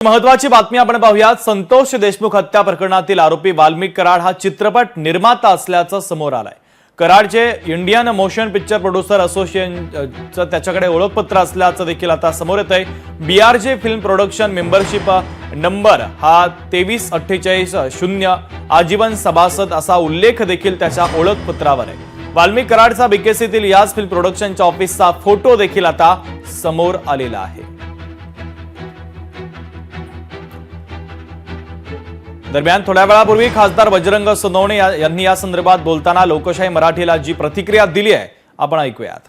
महत्वाची बातमी आपण पाहूयात। संतोष देशमुख हत्या प्रकरणातील आरोपी वाल्मिक कराड हा चित्रपट निर्माता असल्याचं समोर आलंय। कराडचे इंडियन मोशन पिक्चर प्रोड्युसर असोसिएशनचं त्याच्याकडे ओळखपत्र असल्याचं देखील आता समोर येतंय। बीआरजे फिल्म प्रोडक्शन मेंबरशिप नंबर हा 2348-0 आजीवन सभासद असा उल्लेख देखील त्याच्या ओळखपत्रावर आहे। वाल्मिक कराडचा बीकेसीतील याच फिल्म प्रोडक्शनच्या ऑफिसचा फोटो देखील आता समोर आलेला आहे। दरम्यान थोड्या वेळापूर्वी खासदार बजरंग सोनवणे यांनी या संदर्भात बोलताना लोकशाही मराठीला जी प्रतिक्रिया दिली आहे आपण ऐकूयात।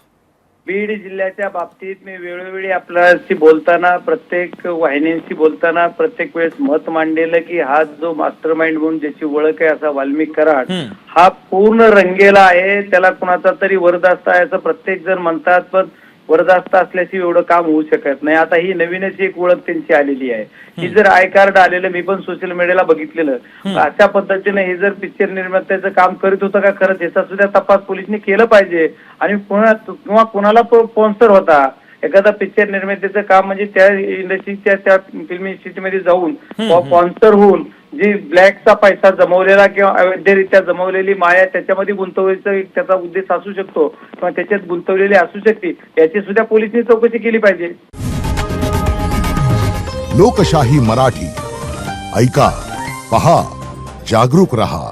बीड जिल्ह्याच्या बाबतीत मी वेळोवेळी आपल्याशी बोलताना प्रत्येक वाहिन्यांशी बोलताना प्रत्येक वेळेस मत मांडलेलं की हा जो मास्टरमाइंड म्हणून ज्याची ओळख आहे असा वाल्मिक कराड हा पूर्ण रंगेला आहे। त्याला कुणाचा तरी वरदास्त आहे असं प्रत्येक जण म्हणतात, पण वरदास्त असल्याशिवाय एवढं काम होऊ शकत नाही। आता ही नवीनच एक ओळख त्यांची आलेली आहे। ही जर आय कार्ड आलेलं मी पण सोशल मीडियाला बघितलेलं, अशा पद्धतीने हे जर पिक्चर निर्मात्याचं काम करीत होतं का खरंच याचा सुद्धा तपास पोलिसांनी केलं पाहिजे। आणि किंवा कुणाला स्पॉन्सर होता एखादा पिक्चर निर्मात्याचं काम, म्हणजे त्या इंडस्ट्रीच्या त्या फिल्म इन्स्टिट्यूटमध्ये जाऊन स्पॉन्सर होऊन जी ब्लॅकचा पैसा जमवलेला किंवा अवैधरित्या जमवलेली माया त्याच्यामध्ये गुंतवण्याचा त्याचा उद्देश असू शकतो किंवा त्याच्यात गुंतवलेली असू शकते, याची सुद्धा पोलिसांनी चौकशी केली पाहिजे। लोकशाही मराठी ऐका, पहा, जागरूक रहा।